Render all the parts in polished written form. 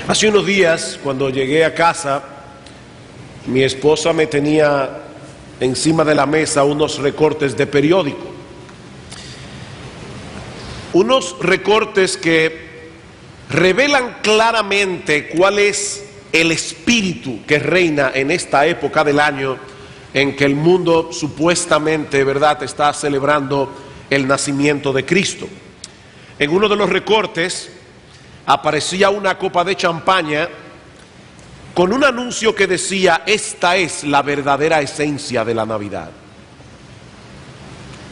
Hace unos días, cuando llegué a casa, mi esposa me tenía encima de la mesa unos recortes de periódico. Unos recortes que revelan claramente cuál es el espíritu que reina en esta época del año en que el mundo supuestamente, ¿verdad?, está celebrando el nacimiento de Cristo. En uno de los recortes aparecía una copa de champaña con un anuncio que decía: esta es la verdadera esencia de la Navidad.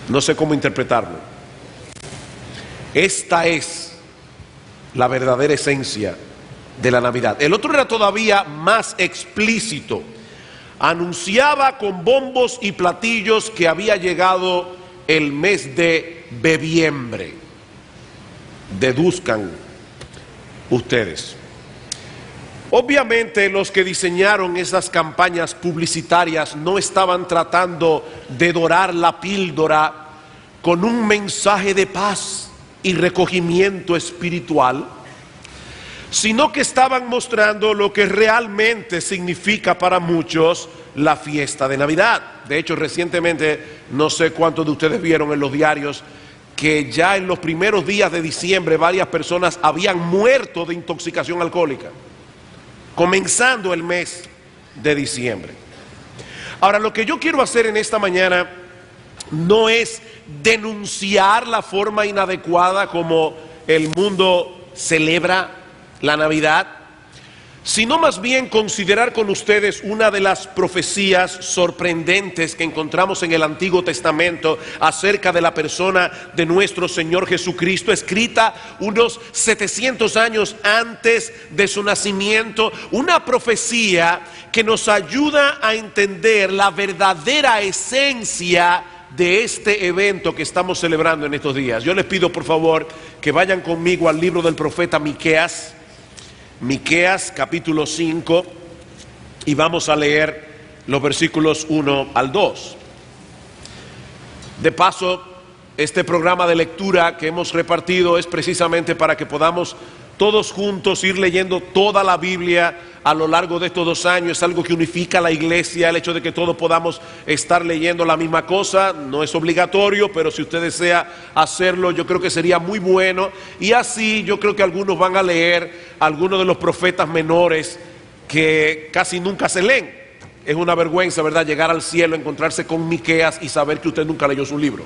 No sé cómo interpretarlo. Esta es la verdadera esencia de la Navidad. El otro era todavía más explícito. Anunciaba con bombos y platillos que había llegado el mes de bebiembre. Deduzcan ustedes. Obviamente los que diseñaron esas campañas publicitarias no estaban tratando de dorar la píldora con un mensaje de paz y recogimiento espiritual, sino que estaban mostrando lo que realmente significa para muchos la fiesta de Navidad. De hecho, recientemente, no sé cuántos de ustedes vieron en los diarios que ya en los primeros días de diciembre varias personas habían muerto de intoxicación alcohólica, comenzando el mes de diciembre. Ahora, lo que yo quiero hacer en esta mañana no es denunciar la forma inadecuada como el mundo celebra la Navidad, sino más bien considerar con ustedes una de las profecías sorprendentes que encontramos en el Antiguo Testamento acerca de la persona de nuestro Señor Jesucristo, escrita unos 700 años antes de su nacimiento, una profecía que nos ayuda a entender la verdadera esencia de este evento que estamos celebrando en estos días. Yo les pido por favor que vayan conmigo al libro del profeta Miqueas. Miqueas capítulo 5, y vamos a leer los versículos 1 al 2. De paso, este programa de lectura que hemos repartido es precisamente para que podamos todos juntos ir leyendo toda la Biblia a lo largo de estos 2 años. Es algo que unifica a la iglesia, el hecho de que todos podamos estar leyendo la misma cosa. No es obligatorio, pero si usted desea hacerlo, yo creo que sería muy bueno. Y así yo creo que algunos van a leer algunos de los profetas menores que casi nunca se leen. Es una vergüenza, ¿verdad?, llegar al cielo, encontrarse con Miqueas y saber que usted nunca leyó su libro.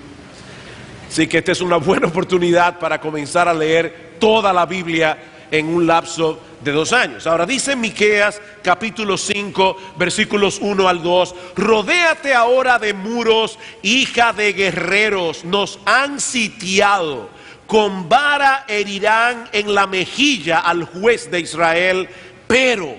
Así que esta es una buena oportunidad para comenzar a leer toda la Biblia en un lapso de 2 años. Ahora dice Miqueas capítulo 5 versículos 1 al 2: rodéate ahora de muros, hija de guerreros, nos han sitiado, con vara herirán en la mejilla al juez de Israel, pero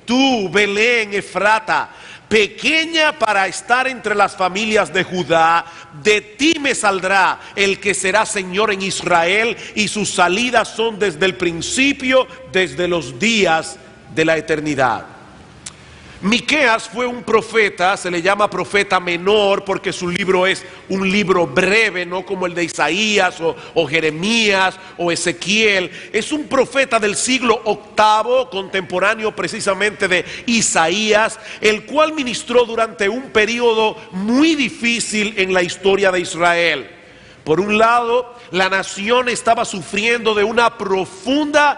tú, Belén Efrata, pequeña para estar entre las familias de Judá, de ti me saldrá el que será Señor en Israel, y sus salidas son desde el principio, desde los días de la eternidad. Miqueas fue un profeta, se le llama profeta menor porque su libro es un libro breve, no como el de Isaías o Jeremías o Ezequiel. Es un profeta del siglo VIII, contemporáneo precisamente de Isaías, el cual ministró durante un periodo muy difícil en la historia de Israel. Por un lado, la nación estaba sufriendo de una profunda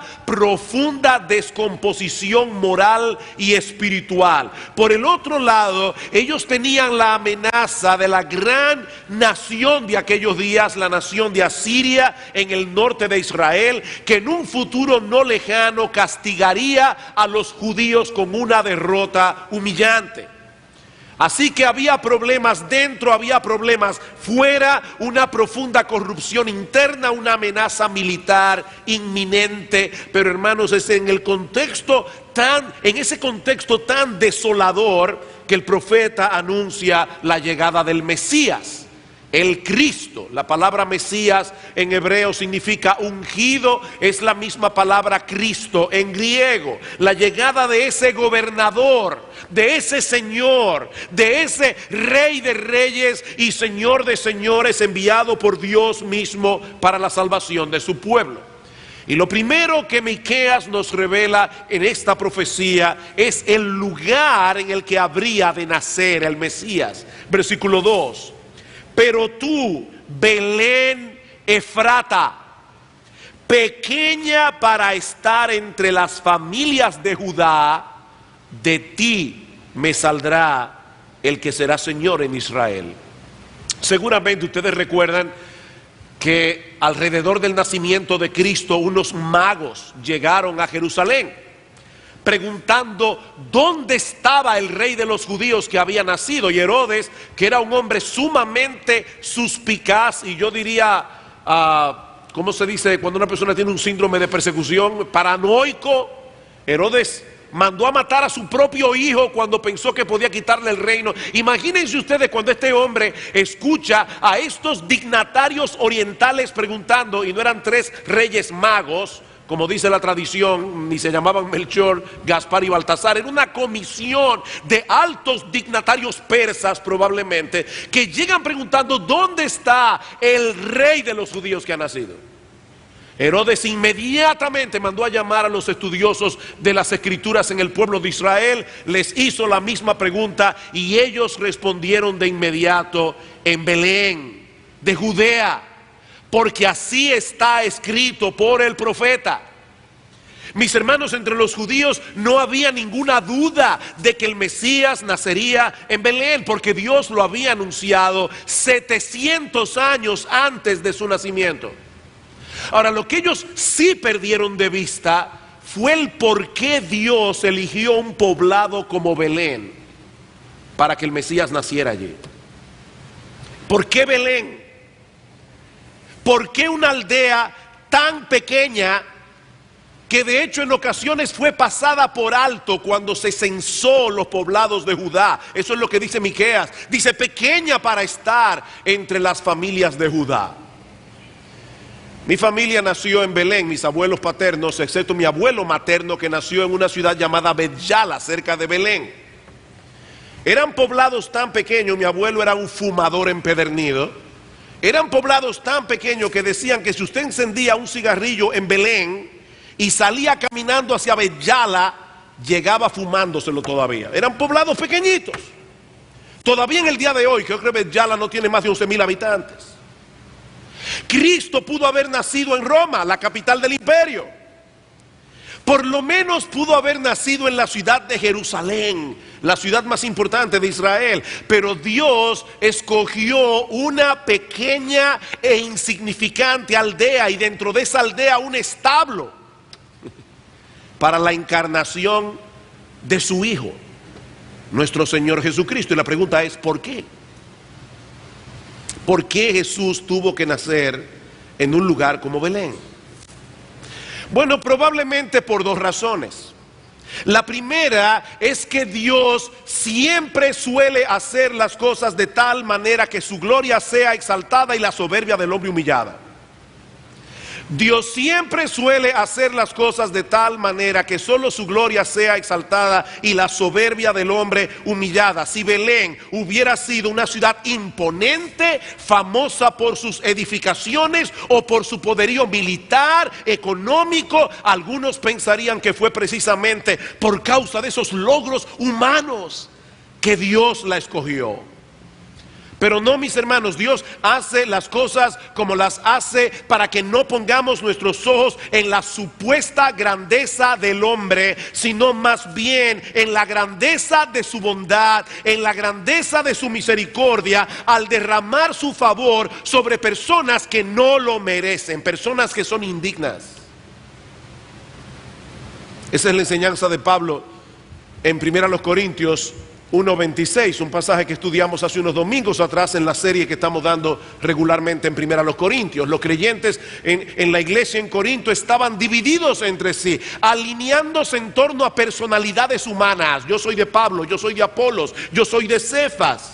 descomposición moral y espiritual. Por el otro lado, ellos tenían la amenaza de la gran nación de aquellos días, la nación de Asiria en el norte de Israel, que en un futuro no lejano castigaría a los judíos con una derrota humillante. Así que había problemas dentro, había problemas fuera, una profunda corrupción interna, una amenaza militar inminente. Pero hermanos, es en ese contexto tan desolador que el profeta anuncia la llegada del Mesías, el Cristo. La palabra Mesías en hebreo significa ungido, es la misma palabra Cristo en griego. La llegada de ese gobernador, de ese Señor, de ese Rey de reyes y Señor de señores, enviado por Dios mismo para la salvación de su pueblo. Y lo primero que Miqueas nos revela en esta profecía es el lugar en el que habría de nacer el Mesías. Versículo 2. Pero tú, Belén Efrata, pequeña para estar entre las familias de Judá, de ti me saldrá el que será Señor en Israel. Seguramente ustedes recuerdan que alrededor del nacimiento de Cristo unos magos llegaron a Jerusalén preguntando dónde estaba el rey de los judíos que había nacido. Y Herodes, que era un hombre sumamente suspicaz, y yo diría, ¿cómo se dice cuando una persona tiene un síndrome de persecución? Paranoico. Herodes mandó a matar a su propio hijo cuando pensó que podía quitarle el reino. Imagínense ustedes cuando este hombre escucha a estos dignatarios orientales preguntando, y no eran 3 reyes magos, como dice la tradición, ni se llamaban Melchor, Gaspar y Baltasar. Era una comisión de altos dignatarios persas probablemente, que llegan preguntando ¿dónde está el rey de los judíos que ha nacido? Herodes inmediatamente mandó a llamar a los estudiosos de las escrituras en el pueblo de Israel, les hizo la misma pregunta y ellos respondieron de inmediato: en Belén de Judea, porque así está escrito por el profeta. Mis hermanos, entre los judíos no había ninguna duda de que el Mesías nacería en Belén, porque Dios lo había anunciado 700 años antes de su nacimiento. Ahora, lo que ellos sí perdieron de vista fue el por qué Dios eligió un poblado como Belén para que el Mesías naciera allí. ¿Por qué Belén? ¿Por qué una aldea tan pequeña que de hecho en ocasiones fue pasada por alto cuando se censó los poblados de Judá? Eso es lo que dice Miqueas. Dice: pequeña para estar entre las familias de Judá. Mi familia nació en Belén, mis abuelos paternos, excepto mi abuelo materno, que nació en una ciudad llamada Bet-Yala, cerca de Belén. Eran poblados tan pequeños, mi abuelo era un fumador empedernido. Eran poblados tan pequeños que decían que si usted encendía un cigarrillo en Belén y salía caminando hacia Bet-Yala, llegaba fumándoselo todavía. Eran poblados pequeñitos. Todavía en el día de hoy, creo que Bet-Yala no tiene más de 11,000 habitantes. Cristo pudo haber nacido en Roma, la capital del imperio. Por lo menos pudo haber nacido en la ciudad de Jerusalén, la ciudad más importante de Israel. Pero Dios escogió una pequeña e insignificante aldea, y dentro de esa aldea un establo, para la encarnación de su Hijo, nuestro Señor Jesucristo. Y la pregunta es: ¿por qué? ¿Por qué Jesús tuvo que nacer en un lugar como Belén? Bueno, probablemente por 2 razones. La primera es que Dios siempre suele hacer las cosas de tal manera que su gloria sea exaltada y la soberbia del hombre humillada. Dios siempre suele hacer las cosas de tal manera que solo su gloria sea exaltada y la soberbia del hombre humillada. Si Belén hubiera sido una ciudad imponente, famosa por sus edificaciones o por su poderío militar, económico, algunos pensarían que fue precisamente por causa de esos logros humanos que Dios la escogió. Pero no, mis hermanos, Dios hace las cosas como las hace para que no pongamos nuestros ojos en la supuesta grandeza del hombre, sino más bien en la grandeza de su bondad, en la grandeza de su misericordia, al derramar su favor sobre personas que no lo merecen, personas que son indignas. Esa es la enseñanza de Pablo en 1 Corintios 1:26, un pasaje que estudiamos hace unos domingos atrás en la serie que estamos dando regularmente en 1 Corintios. Los creyentes en la iglesia en Corinto estaban divididos entre sí, alineándose en torno a personalidades humanas. Yo soy de Pablo, yo soy de Apolos, yo soy de Cefas.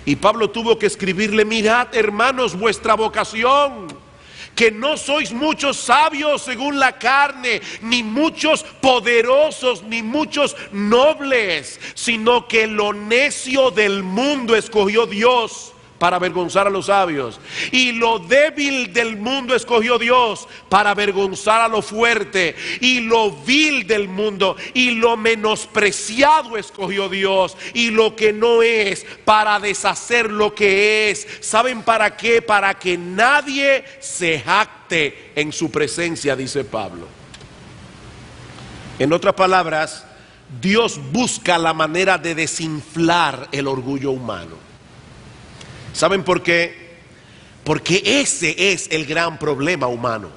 Y Pablo tuvo que escribirle: mirad, hermanos, vuestra vocación, que no sois muchos sabios según la carne, ni muchos poderosos, ni muchos nobles, sino que lo necio del mundo escogió Dios para avergonzar a los sabios. Y lo débil del mundo escogió Dios para avergonzar a lo fuerte. Y lo vil del mundo y lo menospreciado escogió Dios. Y lo que no es, para deshacer lo que es. ¿Saben para qué? Para que nadie se jacte en su presencia, dice Pablo. En otras palabras, Dios busca la manera de desinflar el orgullo humano. ¿Saben por qué? Porque ese es el gran problema humano.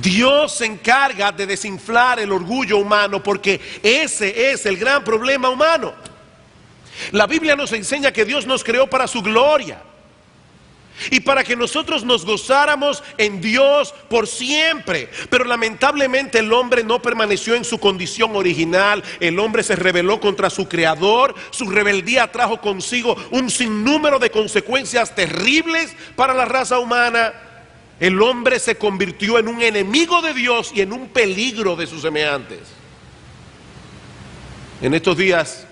Dios se encarga de desinflar el orgullo humano porque ese es el gran problema humano. La Biblia nos enseña que Dios nos creó para su gloria y para que nosotros nos gozáramos en Dios por siempre. Pero lamentablemente el hombre no permaneció en su condición original. El hombre se rebeló contra su creador. Su rebeldía trajo consigo un sinnúmero de consecuencias terribles para la raza humana. El hombre se convirtió en un enemigo de Dios y en un peligro de sus semejantes. En estos días,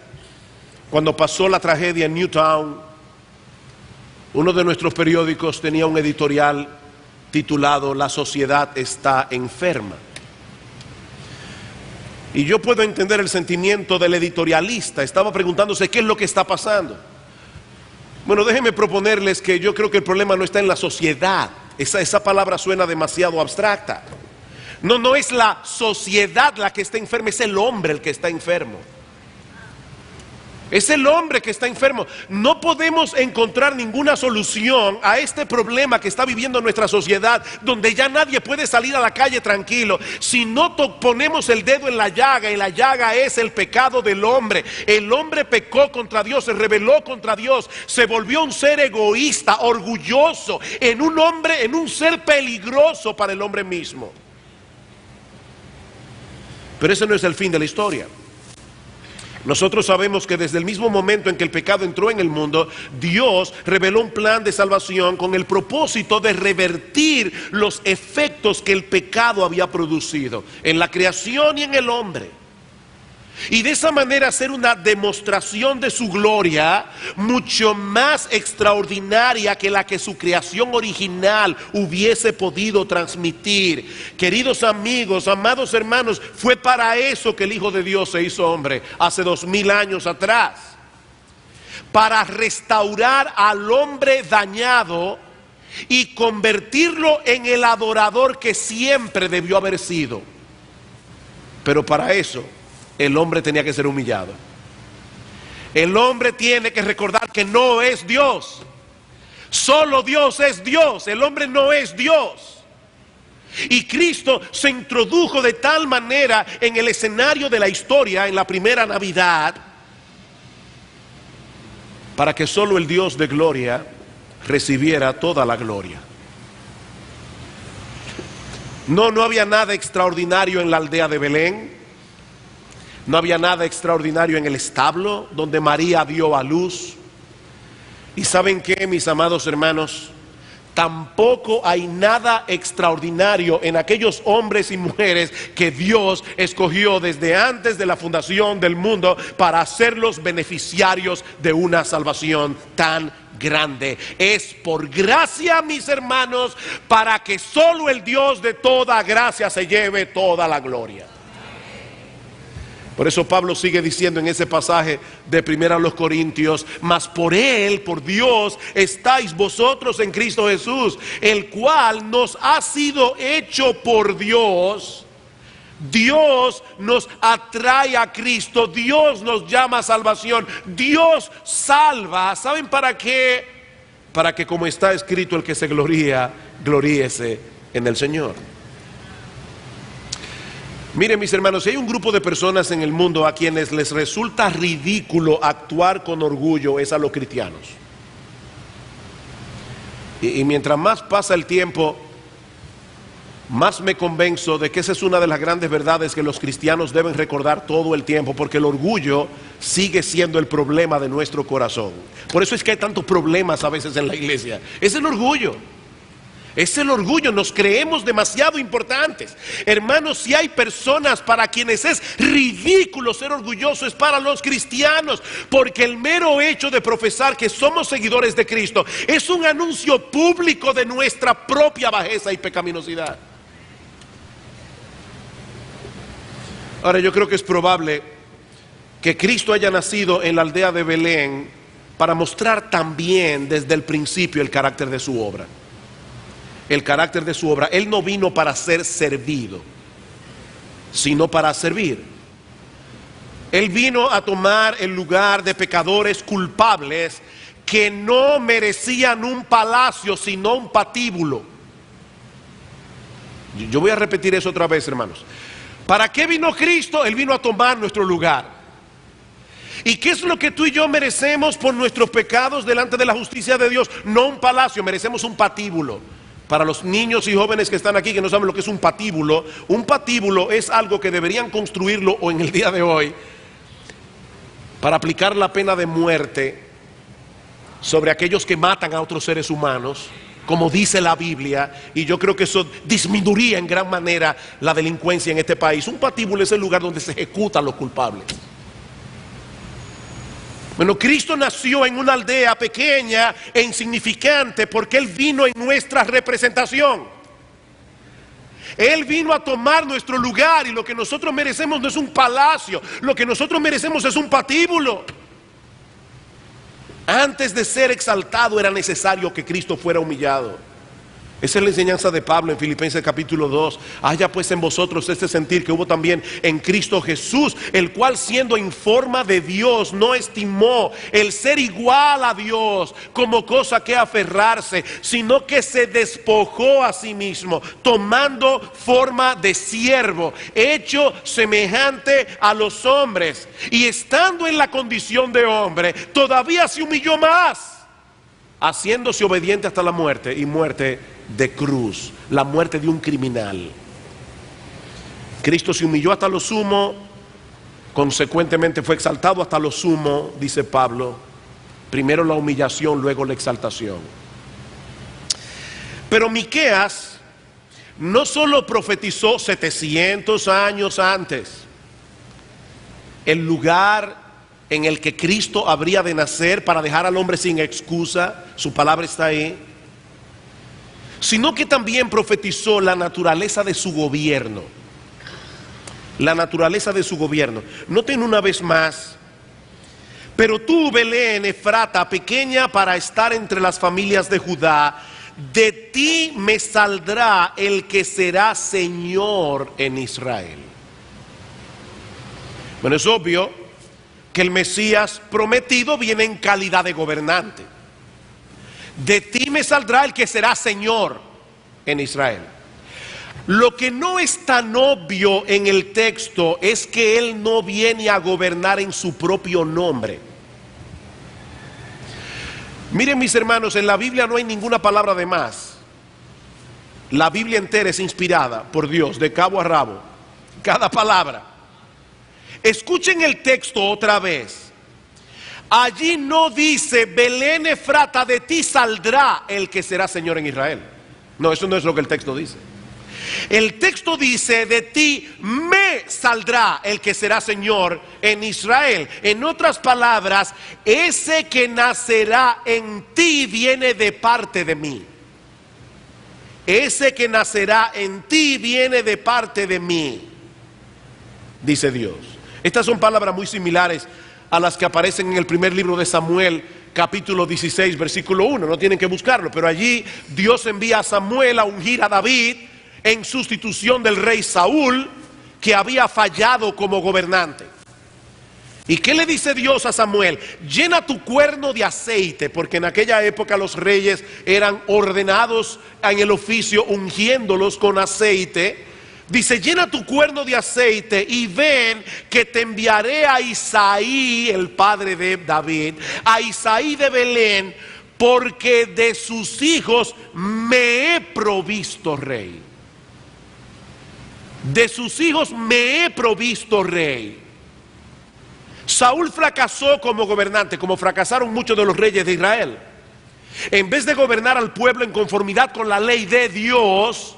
cuando pasó la tragedia en Newtown, uno de nuestros periódicos tenía un editorial titulado "La sociedad está enferma". Y yo puedo entender el sentimiento del editorialista. Estaba preguntándose qué es lo que está pasando. Bueno, déjenme proponerles que yo creo que el problema no está en la sociedad. Esa palabra suena demasiado abstracta. No es la sociedad la que está enferma, es el hombre el que está enfermo. Es el hombre que está enfermo. No podemos encontrar ninguna solución a este problema que está viviendo nuestra sociedad, donde ya nadie puede salir a la calle tranquilo si no ponemos el dedo en la llaga, y la llaga es el pecado del hombre. El hombre pecó contra Dios, se rebeló contra Dios, se volvió un ser egoísta, orgulloso, en un ser peligroso para el hombre mismo. Pero ese no es el fin de la historia. Nosotros sabemos que desde el mismo momento en que el pecado entró en el mundo, Dios reveló un plan de salvación con el propósito de revertir los efectos que el pecado había producido en la creación y en el hombre. Y de esa manera hacer una demostración de su gloria mucho más extraordinaria que la que su creación original hubiese podido transmitir. Queridos amigos, amados hermanos, fue para eso que el Hijo de Dios se hizo hombre hace 2000 años atrás. Para restaurar al hombre dañado y convertirlo en el adorador que siempre debió haber sido. Pero para eso el hombre tenía que ser humillado. El hombre tiene que recordar que no es Dios. Solo Dios es Dios. El hombre no es Dios. Y Cristo se introdujo de tal manera en el escenario de la historia en la primera Navidad, para que solo el Dios de gloria recibiera toda la gloria. No había nada extraordinario en la aldea de Belén. No había nada extraordinario en el establo donde María dio a luz. Y ¿saben qué, mis amados hermanos? Tampoco hay nada extraordinario en aquellos hombres y mujeres que Dios escogió desde antes de la fundación del mundo para hacerlos beneficiarios de una salvación tan grande. Es por gracia, mis hermanos, para que solo el Dios de toda gracia se lleve toda la gloria. Por eso Pablo sigue diciendo en ese pasaje de 1 Corintios: mas por Él, por Dios, estáis vosotros en Cristo Jesús, el cual nos ha sido hecho por Dios. Dios nos atrae a Cristo, Dios nos llama a salvación, Dios salva. ¿Saben para qué? Para que, como está escrito, el que se gloría, gloríese en el Señor. Miren, mis hermanos, si hay un grupo de personas en el mundo a quienes les resulta ridículo actuar con orgullo, es a los cristianos. Y mientras más pasa el tiempo, más me convenzo de que esa es una de las grandes verdades que los cristianos deben recordar todo el tiempo, porque el orgullo sigue siendo el problema de nuestro corazón. Por eso es que hay tantos problemas a veces en la iglesia. Es el orgullo. Es el orgullo, nos creemos demasiado importantes. Hermanos, si hay personas para quienes es ridículo ser orgulloso, es para los cristianos, porque el mero hecho de profesar que somos seguidores de Cristo es un anuncio público de nuestra propia bajeza y pecaminosidad. Ahora, yo creo que es probable que Cristo haya nacido en la aldea de Belén para mostrar también desde el principio el carácter de su obra. El carácter de su obra. Él no vino para ser servido, sino para servir. Él vino a tomar el lugar de pecadores culpables que no merecían un palacio, sino un patíbulo. Yo voy a repetir eso otra vez, hermanos. ¿Para qué vino Cristo? Él vino a tomar nuestro lugar. ¿Y qué es lo que tú y yo merecemos por nuestros pecados delante de la justicia de Dios? No un palacio, merecemos un patíbulo. Para los niños y jóvenes que están aquí que no saben lo que es un patíbulo es algo que deberían construirlo o en el día de hoy para aplicar la pena de muerte sobre aquellos que matan a otros seres humanos, como dice la Biblia, y yo creo que eso disminuiría en gran manera la delincuencia en este país. Un patíbulo es el lugar donde se ejecutan los culpables. Bueno, Cristo nació en una aldea pequeña e insignificante porque Él vino en nuestra representación. Él vino a tomar nuestro lugar, y lo que nosotros merecemos no es un palacio, lo que nosotros merecemos es un patíbulo. Antes de ser exaltado era necesario que Cristo fuera humillado. Esa es la enseñanza de Pablo en Filipenses capítulo 2. Haya pues en vosotros este sentir que hubo también en Cristo Jesús, el cual siendo en forma de Dios no estimó el ser igual a Dios como cosa que aferrarse, sino que se despojó a sí mismo, tomando forma de siervo, hecho semejante a los hombres, y estando en la condición de hombre, todavía se humilló más, haciéndose obediente hasta la muerte, y muerte de cruz, la muerte de un criminal. Cristo se humilló hasta lo sumo, consecuentemente fue exaltado hasta lo sumo, dice Pablo. Primero la humillación, luego la exaltación. Pero Miqueas no solo profetizó 700 años antes el lugar en el que Cristo habría de nacer para dejar al hombre sin excusa, su palabra está ahí, sino que también profetizó la naturaleza de su gobierno. La naturaleza de su gobierno. Noten una vez más: pero tú, Belén Efrata, pequeña para estar entre las familias de Judá, de ti me saldrá el que será Señor en Israel. Bueno, es obvio que el Mesías prometido viene en calidad de gobernante. De ti me saldrá el que será Señor en Israel. Lo que no es tan obvio en el texto es que Él no viene a gobernar en su propio nombre. Miren, mis hermanos, en la Biblia no hay ninguna palabra de más. La Biblia entera es inspirada por Dios de cabo a rabo, cada palabra. Escuchen el texto otra vez. Allí no dice: Belén Efrata, de ti saldrá el que será Señor en Israel. No, eso no es lo que el texto dice. El texto dice: de ti me saldrá el que será Señor en Israel. En otras palabras, ese que nacerá en ti viene de parte de mí. Ese que nacerá en ti viene de parte de mí, dice Dios. Estas son palabras muy similares a las que aparecen en el primer libro de Samuel, capítulo 16, versículo 1. No tienen que buscarlo, pero allí Dios envía a Samuel a ungir a David en sustitución del rey Saúl, que había fallado como gobernante. ¿Y qué le dice Dios a Samuel? Llena tu cuerno de aceite, porque en aquella época los reyes eran ordenados en el oficio ungiéndolos con aceite. Dice: llena tu cuerno de aceite y ven que te enviaré a Isaí, el padre de David, a Isaí de Belén, porque de sus hijos me he provisto rey. De sus hijos me he provisto rey. Saúl fracasó como gobernante, como fracasaron muchos de los reyes de Israel. En vez de gobernar al pueblo en conformidad con la ley de Dios,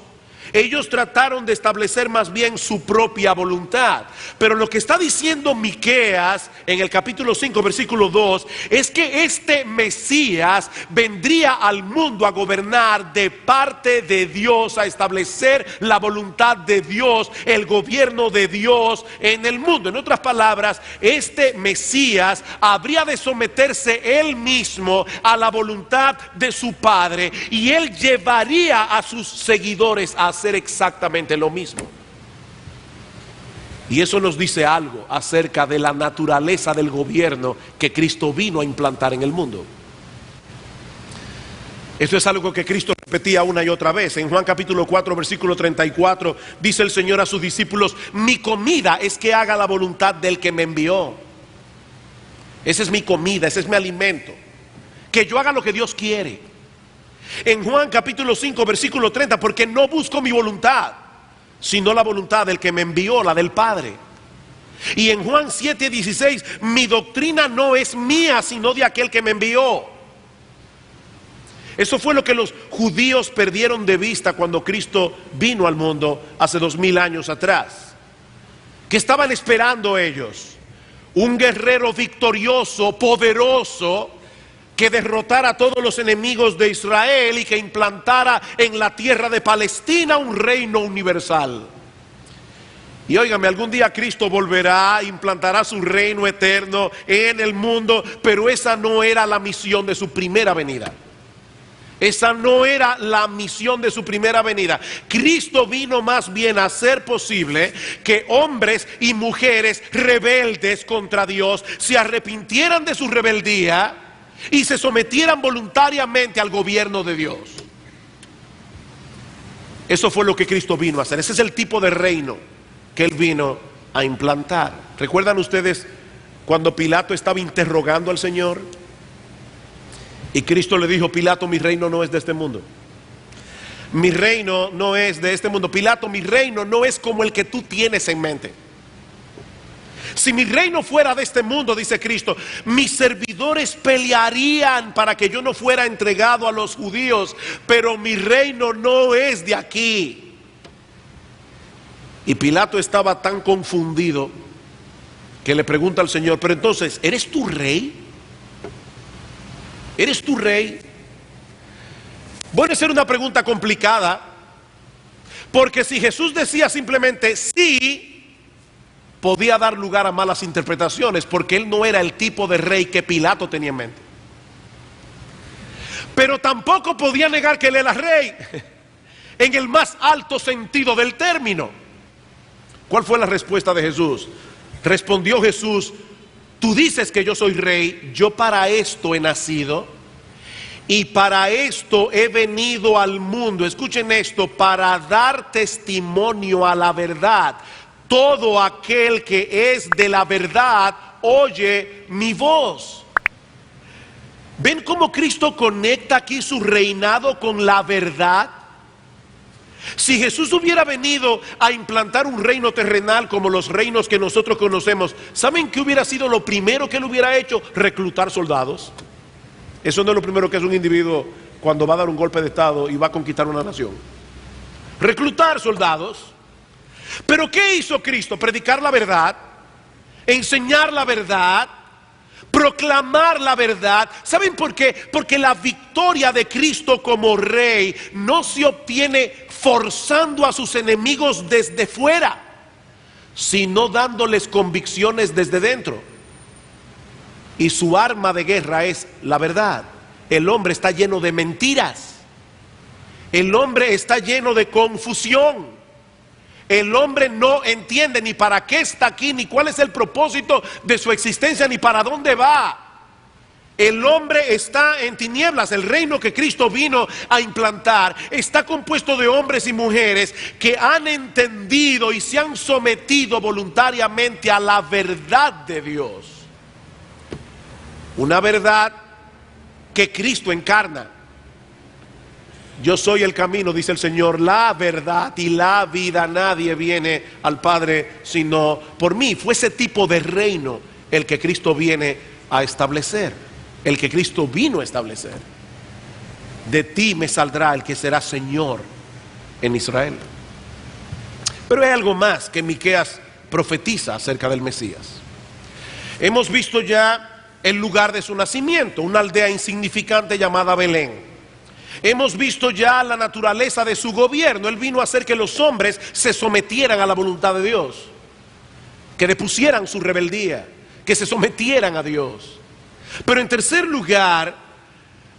ellos trataron de establecer más bien su propia voluntad. Pero lo que está diciendo Miqueas en el capítulo 5 versículo 2 es que este Mesías vendría al mundo a gobernar de parte de Dios, a establecer la voluntad de Dios, el gobierno de Dios en el mundo. En otras palabras, este Mesías habría de someterse él mismo a la voluntad de su Padre, y él llevaría a sus seguidores a hacer exactamente lo mismo. Y eso nos dice algo acerca de la naturaleza del gobierno que Cristo vino a implantar en el mundo. Esto es algo que Cristo repetía una y otra vez. En Juan capítulo 4 versículo 34 dice el Señor a sus discípulos: mi comida es que haga la voluntad del que me envió. Esa es mi comida, ese es mi alimento, que yo haga lo que Dios quiere. En Juan capítulo 5 versículo 30, porque no busco mi voluntad, sino la voluntad del que me envió, la del Padre. Y en Juan 7:16, mi doctrina no es mía, sino de aquel que me envió. Eso fue lo que los judíos perdieron de vista cuando Cristo vino al mundo hace 2000 años atrás. ¿Qué estaban esperando ellos? Un guerrero victorioso, poderoso, que derrotara a todos los enemigos de Israel y que implantara en la tierra de Palestina un reino universal. Y óigame, algún día Cristo volverá, implantará su reino eterno en el mundo, pero esa no era la misión de su primera venida. Esa no era la misión de su primera venida. Cristo vino más bien a hacer posible que hombres y mujeres rebeldes contra Dios se arrepintieran de su rebeldía y se sometieran voluntariamente al gobierno de Dios. Eso fue lo que Cristo vino a hacer. Ese es el tipo de reino que Él vino a implantar. ¿Recuerdan ustedes cuando Pilato estaba interrogando al Señor? Y Cristo le dijo: Pilato, mi reino no es de este mundo. Mi reino no es de este mundo. Pilato, mi reino no es como el que tú tienes en mente. Si mi reino fuera de este mundo, dice Cristo, mis servidores pelearían para que yo no fuera entregado a los judíos, pero mi reino no es de aquí. Y Pilato estaba tan confundido que le pregunta al Señor: pero entonces, ¿eres tú rey? ¿Eres tú rey? Puede ser una pregunta complicada, porque si Jesús decía simplemente sí, podía dar lugar a malas interpretaciones, porque Él no era el tipo de rey que Pilato tenía en mente. Pero tampoco podía negar que Él era rey, en el más alto sentido del término. ¿Cuál fue la respuesta de Jesús? Respondió Jesús: tú dices que yo soy rey, yo para esto he nacido y para esto he venido al mundo. Escuchen esto: para dar testimonio a la verdad. Todo aquel que es de la verdad oye mi voz. ¿Ven cómo Cristo conecta aquí su reinado con la verdad? Si Jesús hubiera venido a implantar un reino terrenal como los reinos que nosotros conocemos, ¿saben qué hubiera sido lo primero que él hubiera hecho? Reclutar soldados. Eso no es lo primero que hace un individuo cuando va a dar un golpe de estado y va a conquistar una nación. Reclutar soldados. Pero ¿qué hizo Cristo? Predicar la verdad, enseñar la verdad, proclamar la verdad. ¿Saben por qué? Porque la victoria de Cristo como rey no se obtiene forzando a sus enemigos desde fuera, sino dándoles convicciones desde dentro. Y su arma de guerra es la verdad. El hombre está lleno de mentiras. El hombre está lleno de confusión. El hombre no entiende ni para qué está aquí, ni cuál es el propósito de su existencia, ni para dónde va. El hombre está en tinieblas. El reino que Cristo vino a implantar está compuesto de hombres y mujeres que han entendido y se han sometido voluntariamente a la verdad de Dios. Una verdad que Cristo encarna. Yo soy el camino, dice el Señor, la verdad y la vida. Nadie viene al Padre sino por mí. Fue ese tipo de reino el que Cristo viene a establecer, el que Cristo vino a establecer. de ti me saldrá el que será Señor en Israel. Pero hay algo más que Miqueas profetiza acerca del Mesías. Hemos visto ya el lugar de su nacimiento, una aldea insignificante llamada Belén. Hemos visto ya la naturaleza de su gobierno. Él vino a hacer que los hombres se sometieran a la voluntad de Dios, que depusieran su rebeldía, que se sometieran a Dios. Pero en tercer lugar,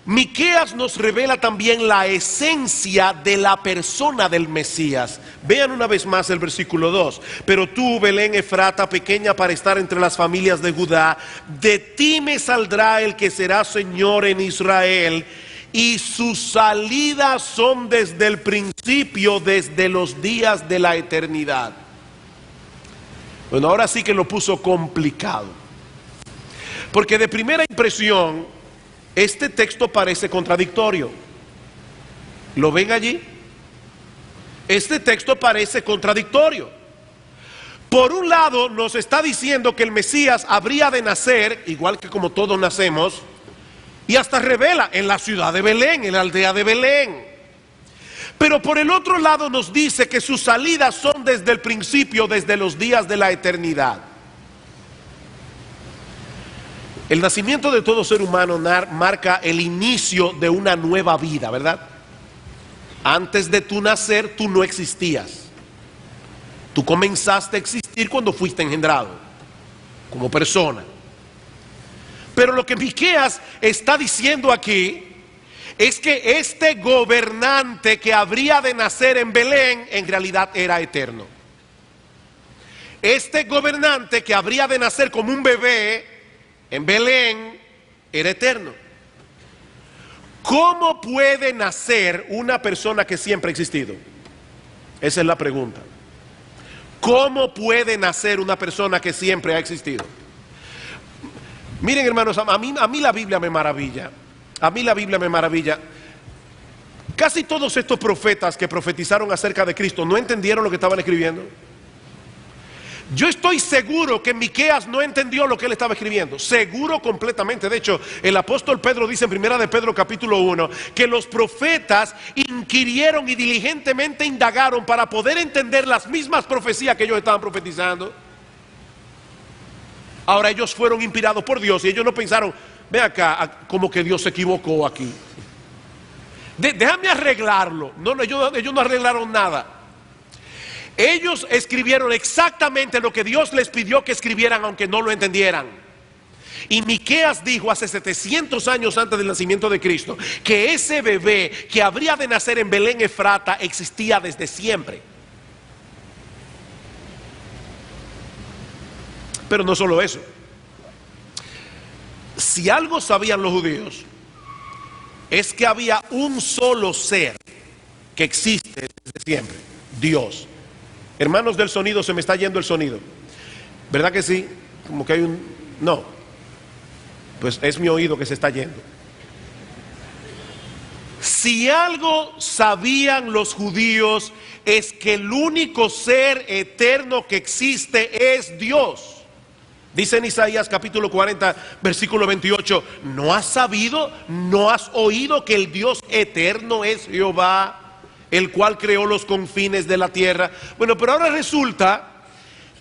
Miqueas nos revela también la esencia de la persona del Mesías. Vean una vez más el versículo 2. Pero tú, Belén Efrata, pequeña para estar entre las familias de Judá, de ti me saldrá el que será Señor en Israel, y sus salidas son desde el principio, desde los días de la eternidad. Bueno, ahora sí que lo puso complicado, porque de primera impresión este texto parece contradictorio. ¿Lo ven allí? Este texto parece contradictorio. Por un lado nos está diciendo que el Mesías habría de nacer, igual que como todos nacemos, y hasta revela en la ciudad de Belén, en la aldea de Belén. Pero por el otro lado nos dice que sus salidas son desde el principio, desde los días de la eternidad. El nacimiento de todo ser humano marca el inicio de una nueva vida, ¿verdad? Antes de tu nacer, tú no existías. Tú comenzaste a existir cuando fuiste engendrado, como persona. Pero lo que Miqueas está diciendo aquí es que este gobernante que habría de nacer en Belén, en realidad era eterno. Este gobernante que habría de nacer como un bebé en Belén era eterno. ¿Cómo puede nacer una persona que siempre ha existido? Esa es la pregunta. ¿Cómo puede nacer una persona que siempre ha existido? Miren, hermanos, a mí la Biblia me maravilla. A mí la Biblia me maravilla. Casi todos estos profetas que profetizaron acerca de Cristo no entendieron lo que estaban escribiendo. Yo estoy seguro que Miqueas no entendió lo que él estaba escribiendo. Seguro completamente. De hecho, el apóstol Pedro dice en primera de Pedro capítulo 1 que los profetas inquirieron y diligentemente indagaron para poder entender las mismas profecías que ellos estaban profetizando. Ahora ellos fueron inspirados por Dios y ellos no pensaron, ve acá, como que Dios se equivocó aquí. Déjame arreglarlo. No, ellos no arreglaron nada. Ellos escribieron exactamente lo que Dios les pidió que escribieran, aunque no lo entendieran. Y Miqueas dijo hace 700 años antes del nacimiento de Cristo que ese bebé que habría de nacer en Belén Efrata existía desde siempre. Pero no solo eso. Si algo sabían los judíos, es que había un solo ser que existe desde siempre: Dios. Hermanos del sonido, se me está yendo el sonido. ¿Verdad que sí? Como que hay un... No. Pues es mi oído que se está yendo. Si algo sabían los judíos, es que el único ser eterno que existe es Dios. Dice en Isaías capítulo 40, versículo 28, ¿no has sabido, no has oído que el Dios eterno es Jehová, el cual creó los confines de la tierra? Bueno, pero ahora resulta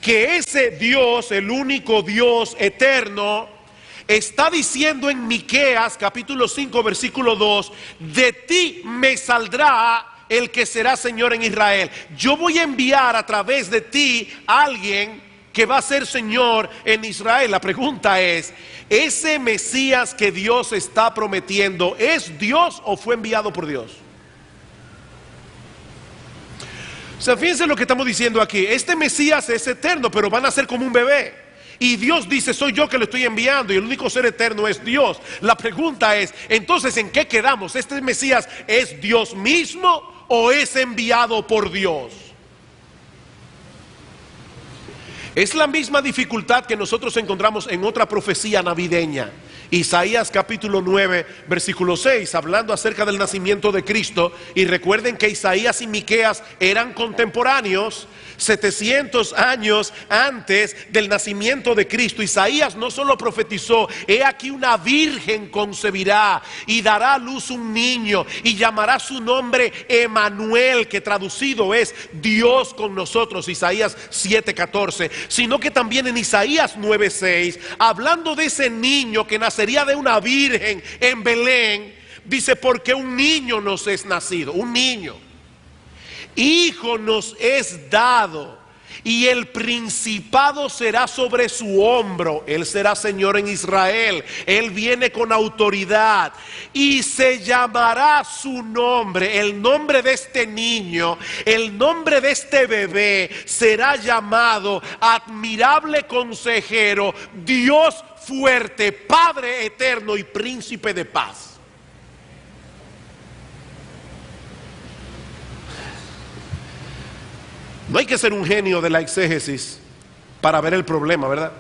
que ese Dios, el único Dios eterno, está diciendo en Miqueas capítulo 5 versículo 2, de ti me saldrá el que será Señor en Israel. Yo voy a enviar a través de ti a alguien que va a ser Señor en Israel. La pregunta es, ¿ese Mesías que Dios está prometiendo es Dios o fue enviado por Dios? O sea, fíjense lo que estamos diciendo aquí. Este Mesías es eterno, pero van a ser como un bebé. Y Dios dice, soy yo que lo estoy enviando, y el único ser eterno es Dios. La pregunta es, entonces, ¿en qué quedamos? ¿Este Mesías es Dios mismo o es enviado por Dios? Es la misma dificultad que nosotros encontramos en otra profecía navideña. Isaías capítulo 9, versículo 6, hablando acerca del nacimiento de Cristo. Y recuerden que Isaías y Miqueas eran contemporáneos, 700 años antes del nacimiento de Cristo. Isaías no solo profetizó: he aquí una virgen concebirá y dará a luz un niño y llamará su nombre Emanuel, que traducido es Dios con nosotros, Isaías 7:14, sino que también en Isaías 9:6, hablando de ese niño que nacería de una virgen en Belén, dice: porque un niño nos es nacido, un niño, hijo nos es dado, y el principado será sobre su hombro. Él será Señor en Israel. Él viene con autoridad y se llamará su nombre. El nombre de este niño, el nombre de este bebé será llamado Admirable Consejero, Dios Fuerte, Padre Eterno y Príncipe de Paz. No hay que ser un genio de la exégesis para ver el problema, ¿verdad?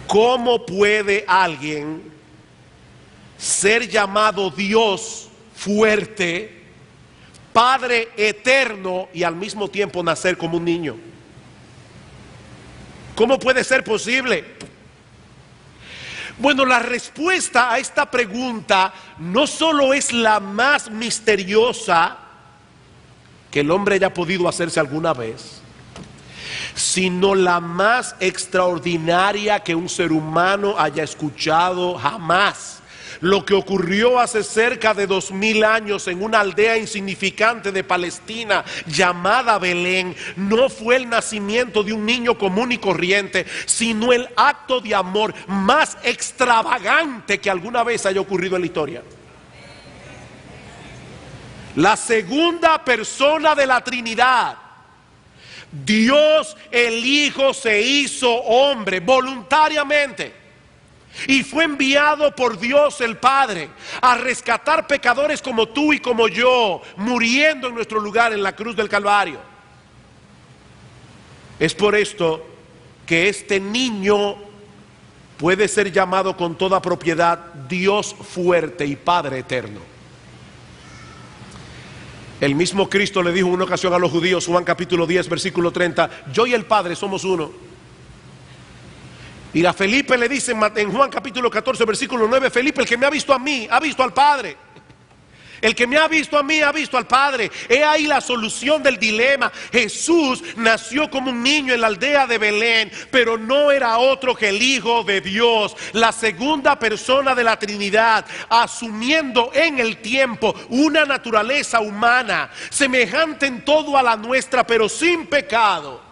¿Cómo puede alguien ser llamado Dios fuerte, Padre eterno, y al mismo tiempo nacer como un niño? ¿Cómo puede ser posible? Bueno, la respuesta a esta pregunta no solo es la más misteriosa que el hombre haya podido hacerse alguna vez, sino la más extraordinaria que un ser humano haya escuchado jamás. Lo que ocurrió hace cerca de 2000 años en una aldea insignificante de Palestina llamada Belén no fue el nacimiento de un niño común y corriente, sino el acto de amor más extravagante que alguna vez haya ocurrido en la historia. La segunda persona de la Trinidad, Dios el Hijo, se hizo hombre voluntariamente y fue enviado por Dios el Padre a rescatar pecadores como tú y como yo, muriendo en nuestro lugar en la cruz del Calvario. Es por esto que este niño puede ser llamado con toda propiedad Dios fuerte y Padre eterno. El mismo Cristo le dijo en una ocasión a los judíos, Juan capítulo 10, versículo 30, yo y el Padre somos uno. Y a Felipe le dice en Juan capítulo 14, versículo 9, Felipe, el que me ha visto a mí, ha visto al Padre. El que me ha visto a mí, ha visto al Padre. He ahí la solución del dilema. Jesús nació como un niño en la aldea de Belén, pero no era otro que el Hijo de Dios, la segunda persona de la Trinidad, asumiendo en el tiempo una naturaleza humana, semejante en todo a la nuestra, pero sin pecado.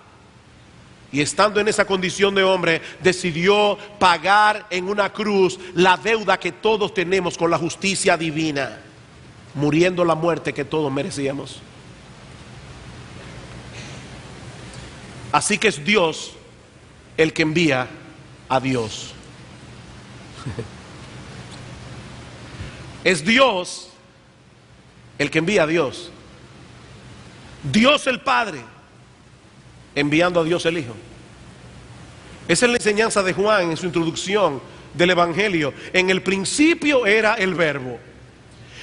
Y estando en esa condición de hombre, decidió pagar en una cruz la deuda que todos tenemos con la justicia divina, muriendo la muerte que todos merecíamos. Así que es Dios el que envía a Dios. Es Dios el que envía a Dios. Dios el Padre enviando a Dios el Hijo. Esa es la enseñanza de Juan en su introducción del Evangelio. En el principio era el Verbo,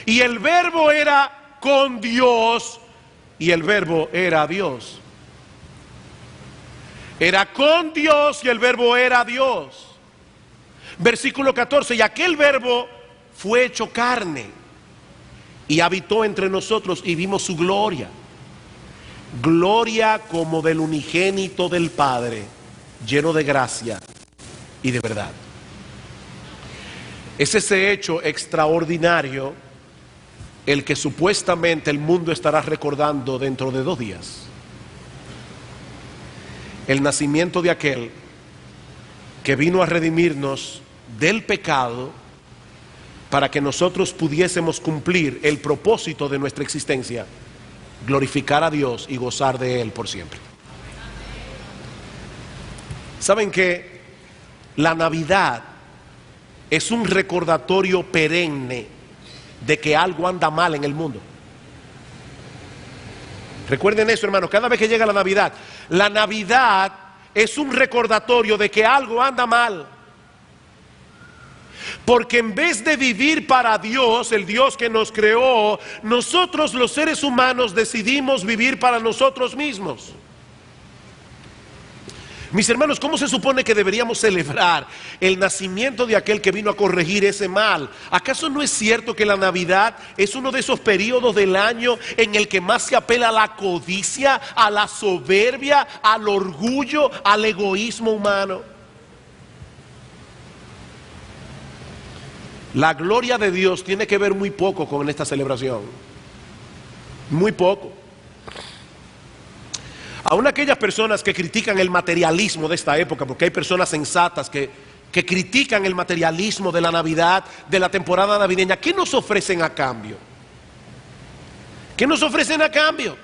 y el Verbo era con Dios, y el Verbo era Dios. Era con Dios y el Verbo era Dios. Versículo 14, y aquel Verbo fue hecho carne y habitó entre nosotros y vimos su gloria. Gloria como del unigénito del Padre, lleno de gracia y de verdad. Es ese hecho extraordinario el que supuestamente el mundo estará recordando dentro de 2 días. El nacimiento de aquel que vino a redimirnos del pecado para que nosotros pudiésemos cumplir el propósito de nuestra existencia, glorificar a Dios y gozar de Él por siempre. ¿Saben que la Navidad es un recordatorio perenne de que algo anda mal en el mundo? Recuerden eso, hermanos, cada vez que llega la Navidad es un recordatorio de que algo anda mal. Porque en vez de vivir para Dios, el Dios que nos creó, nosotros los seres humanos decidimos vivir para nosotros mismos. Mis hermanos, ¿cómo se supone que deberíamos celebrar el nacimiento de aquel que vino a corregir ese mal? ¿Acaso no es cierto que la Navidad es uno de esos periodos del año en el que más se apela a la codicia, a la soberbia, al orgullo, al egoísmo humano? La gloria de Dios tiene que ver muy poco con esta celebración. Muy poco. Aún aquellas personas que critican el materialismo de esta época, porque hay personas sensatas que critican el materialismo de la Navidad, de la temporada navideña, ¿qué nos ofrecen a cambio? ¿Qué nos ofrecen a cambio?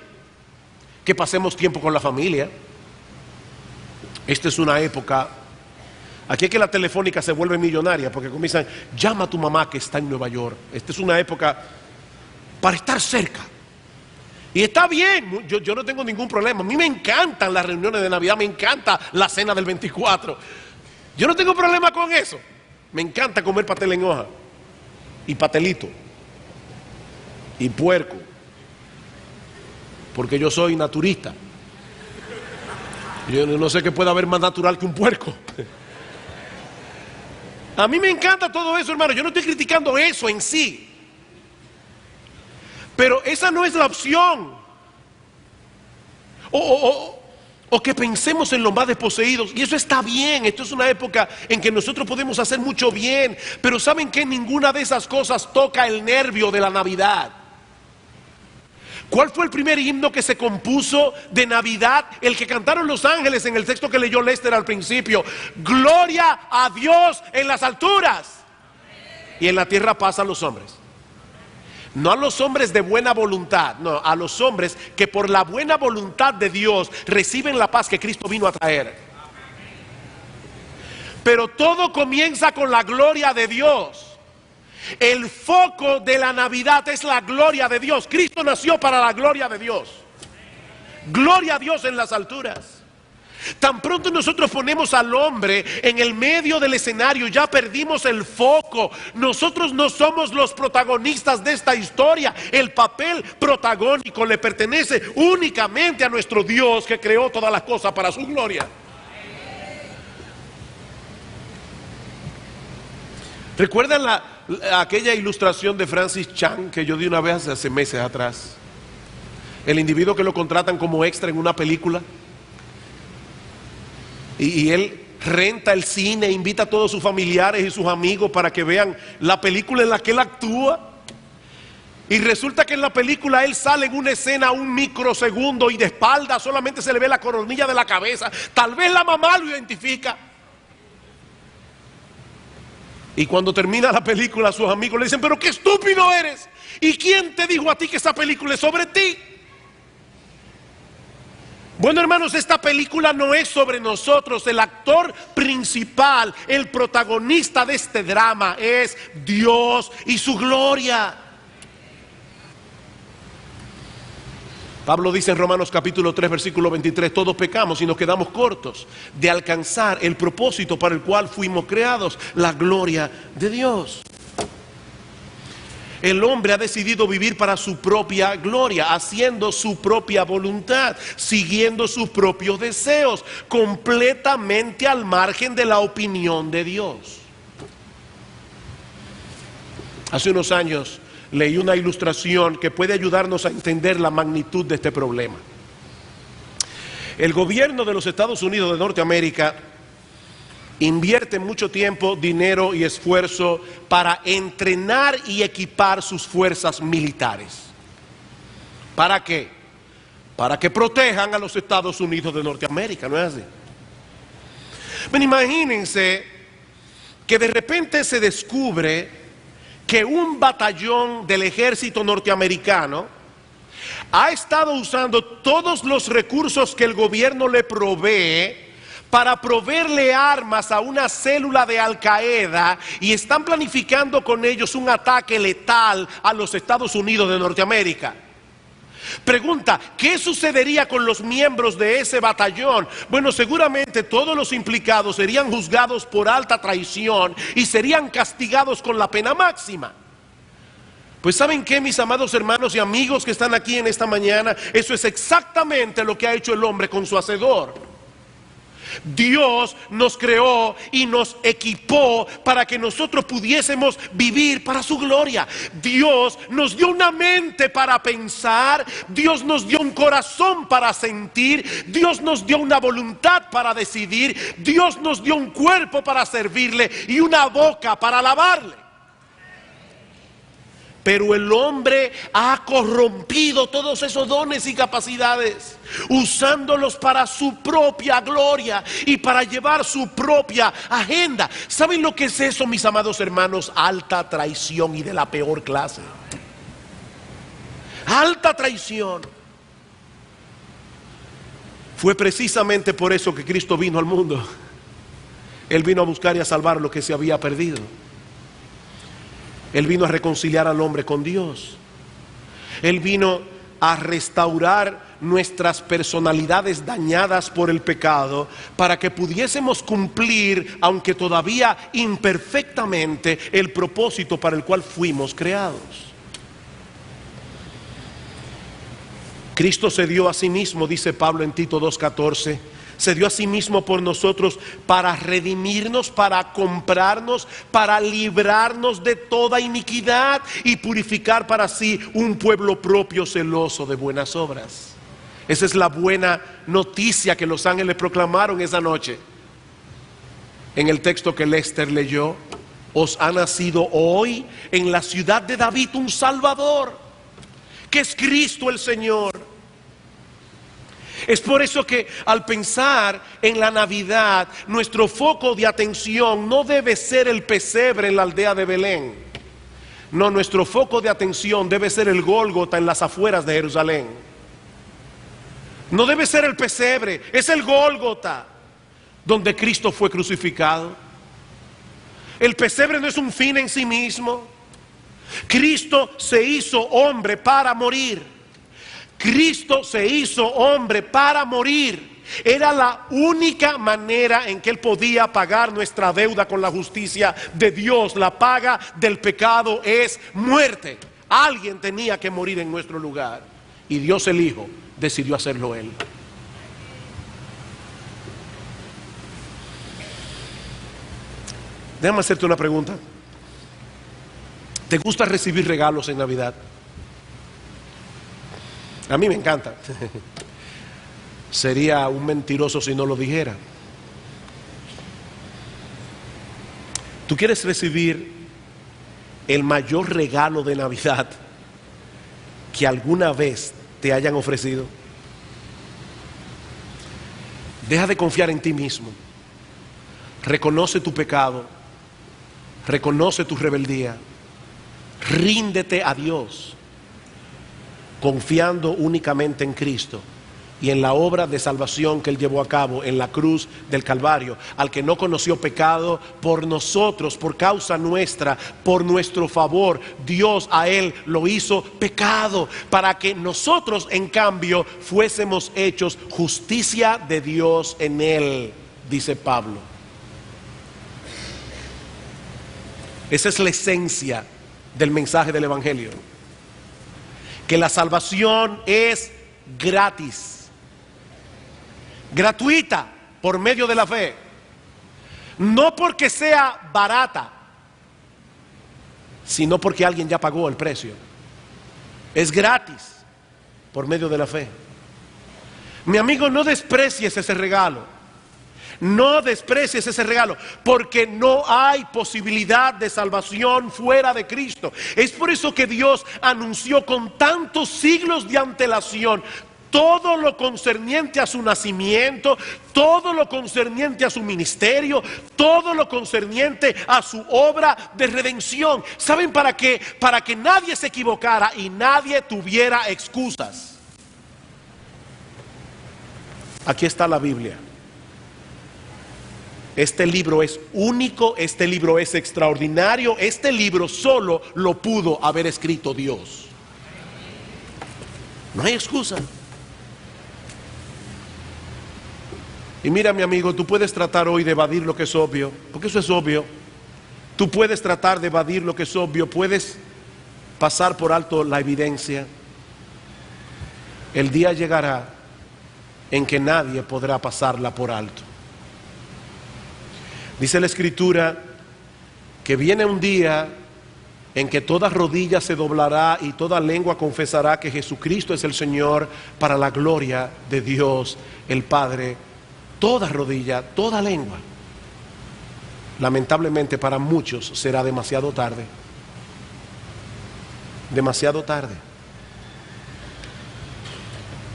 Que pasemos tiempo con la familia. Esta es una época, aquí es que la telefónica se vuelve millonaria, porque comienzan, llama a tu mamá que está en Nueva York. Esta es una época para estar cerca. Y está bien, yo no tengo ningún problema. A mí me encantan las reuniones de Navidad, me encanta la cena del 24. Yo no tengo problema con eso. Me encanta comer pastel en hoja, y pastelito, y puerco, porque yo soy naturista. Yo no sé qué puede haber más natural que un puerco. A mí me encanta todo eso, hermano. Yo no estoy criticando eso en sí. Pero esa no es la opción. O que pensemos en los más desposeídos. Y eso está bien. Esto es una época en que nosotros podemos hacer mucho bien. Pero ¿saben qué? Ninguna de esas cosas toca el nervio de la Navidad. ¿Cuál fue el primer himno que se compuso de Navidad? El que cantaron los ángeles en el texto que leyó Lester al principio. Gloria a Dios en las alturas. Y en la tierra paz a los hombres. No a los hombres de buena voluntad, no, a los hombres que por la buena voluntad de Dios reciben la paz que Cristo vino a traer. Pero todo comienza con la gloria de Dios. El foco de la Navidad es la gloria de Dios. Cristo nació para la gloria de Dios. Gloria a Dios en las alturas. Tan pronto nosotros ponemos al hombre en el medio del escenario, ya perdimos el foco. Nosotros no somos los protagonistas de esta historia. El papel protagónico le pertenece únicamente a nuestro Dios, que creó todas las cosas para su gloria. ¿Recuerdan aquella ilustración de Francis Chan que yo di una vez hace meses atrás? El individuo que lo contratan como extra en una película. Y él renta el cine, invita a todos sus familiares y sus amigos para que vean la película en la que él actúa. Y resulta que en la película él sale en una escena un microsegundo y de espalda solamente se le ve la coronilla de la cabeza. Tal vez la mamá lo identifica. Y cuando termina la película, sus amigos le dicen, pero qué estúpido eres. ¿Y quién te dijo a ti que esa película es sobre ti? Bueno, hermanos, esta película no es sobre nosotros. El actor principal, el protagonista de este drama es Dios y su gloria. Pablo dice en Romanos capítulo 3 versículo 23, todos pecamos y nos quedamos cortos de alcanzar el propósito para el cual fuimos creados, la gloria de Dios. El hombre ha decidido vivir para su propia gloria, haciendo su propia voluntad, siguiendo sus propios deseos, completamente al margen de la opinión de Dios. Hace unos años leí una ilustración que puede ayudarnos a entender la magnitud de este problema. El gobierno de los Estados Unidos de Norteamérica invierte mucho tiempo, dinero y esfuerzo para entrenar y equipar sus fuerzas militares. ¿Para qué? Para que protejan a los Estados Unidos de Norteamérica, ¿no es así? Bueno, imagínense que de repente se descubre que un batallón del ejército norteamericano ha estado usando todos los recursos que el gobierno le provee para proveerle armas a una célula de Al Qaeda y están planificando con ellos un ataque letal a los Estados Unidos de Norteamérica. Pregunta, ¿qué sucedería con los miembros de ese batallón? Bueno, seguramente todos los implicados serían juzgados por alta traición y serían castigados con la pena máxima. Pues ¿saben qué, mis amados hermanos y amigos que están aquí en esta mañana? Eso es exactamente lo que ha hecho el hombre con su hacedor. Dios nos creó y nos equipó para que nosotros pudiésemos vivir para su gloria. Dios nos dio una mente para pensar, Dios nos dio un corazón para sentir, Dios nos dio una voluntad para decidir, Dios nos dio un cuerpo para servirle y una boca para alabarle. Pero el hombre ha corrompido todos esos dones y capacidades, usándolos para su propia gloria y para llevar su propia agenda. ¿Saben lo que es eso, mis amados hermanos? Alta traición, y de la peor clase. Alta traición. Fue precisamente por eso que Cristo vino al mundo. Él vino a buscar y a salvar lo que se había perdido. Él vino a reconciliar al hombre con Dios. Él vino a restaurar nuestras personalidades dañadas por el pecado, para que pudiésemos cumplir, aunque todavía imperfectamente, el propósito para el cual fuimos creados. Cristo se dio a sí mismo, dice Pablo en Tito 2:14. Se dio a sí mismo por nosotros para redimirnos, para comprarnos, para librarnos de toda iniquidad y purificar para sí un pueblo propio, celoso de buenas obras. Esa es la buena noticia que los ángeles proclamaron esa noche. En el texto que Lester leyó: os ha nacido hoy en la ciudad de David un Salvador, que es Cristo el Señor. Es por eso que al pensar en la Navidad, nuestro foco de atención no debe ser el pesebre en la aldea de Belén. No, nuestro foco de atención debe ser el Gólgota en las afueras de Jerusalén. No debe ser el pesebre, es el Gólgota donde Cristo fue crucificado. El pesebre no es un fin en sí mismo. Cristo se hizo hombre para morir. Cristo se hizo hombre para morir. Era la única manera en que Él podía pagar nuestra deuda con la justicia de Dios. La paga del pecado es muerte. Alguien tenía que morir en nuestro lugar, y Dios el Hijo decidió hacerlo Él. Déjame hacerte una pregunta. ¿Te gusta recibir regalos en Navidad? A mí me encanta. Sería un mentiroso si no lo dijera. ¿Tú quieres recibir el mayor regalo de Navidad que alguna vez te hayan ofrecido? Deja de confiar en ti mismo. Reconoce tu pecado. Reconoce tu rebeldía. Ríndete a Dios, confiando únicamente en Cristo y en la obra de salvación que Él llevó a cabo en la cruz del Calvario. Al que no conoció pecado, por nosotros, por causa nuestra, por nuestro favor, Dios a Él lo hizo pecado, para que nosotros en cambio fuésemos hechos justicia de Dios en Él, dice Pablo. Esa es la esencia del mensaje del Evangelio, que la salvación es gratis, gratuita, por medio de la fe. No porque sea barata, sino porque alguien ya pagó el precio. Es gratis por medio de la fe. Mi amigo, no desprecies ese regalo. No desprecies ese regalo, porque no hay posibilidad de salvación fuera de Cristo. Es por eso que Dios anunció con tantos siglos de antelación todo lo concerniente a su nacimiento, todo lo concerniente a su ministerio, todo lo concerniente a su obra de redención. ¿Saben para qué? Para que nadie se equivocara y nadie tuviera excusas. Aquí está la Biblia. Este libro es único, este libro es extraordinario, este libro solo lo pudo haber escrito Dios. No hay excusa. Y mira, mi amigo, tú puedes tratar hoy de evadir lo que es obvio, porque eso es obvio. Tú puedes tratar de evadir lo que es obvio, puedes pasar por alto la evidencia. El día llegará en que nadie podrá pasarla por alto. Dice la Escritura que viene un día en que toda rodilla se doblará y toda lengua confesará que Jesucristo es el Señor, para la gloria de Dios el Padre. Toda rodilla, toda lengua. Lamentablemente para muchos será demasiado tarde. Demasiado tarde.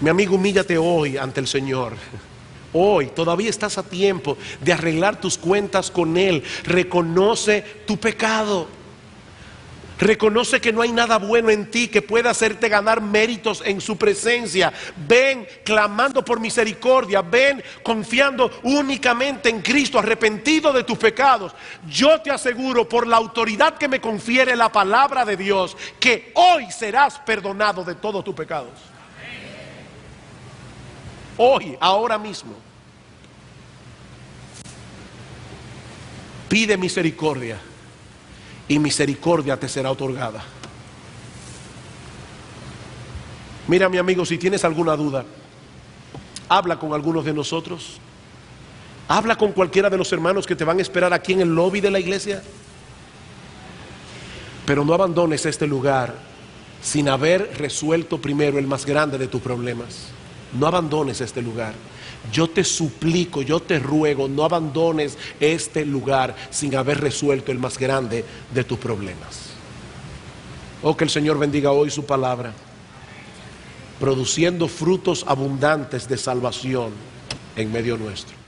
Mi amigo, humíllate hoy ante el Señor. Hoy todavía estás a tiempo de arreglar tus cuentas con Él. Reconoce tu pecado. Reconoce que no hay nada bueno en ti que pueda hacerte ganar méritos en su presencia. Ven clamando por misericordia. Ven confiando únicamente en Cristo, arrepentido de tus pecados. Yo te aseguro, por la autoridad que me confiere la palabra de Dios, que hoy serás perdonado de todos tus pecados. Hoy, ahora mismo. Pide misericordia y misericordia te será otorgada. Mira, mi amigo, si tienes alguna duda, habla con algunos de nosotros. Habla con cualquiera de los hermanos que te van a esperar aquí en el lobby de la iglesia. Pero no abandones este lugar sin haber resuelto primero el más grande de tus problemas. No abandones este lugar. Yo te suplico, yo te ruego, no abandones este lugar sin haber resuelto el más grande de tus problemas. Oh, que el Señor bendiga hoy su palabra, produciendo frutos abundantes de salvación en medio nuestro.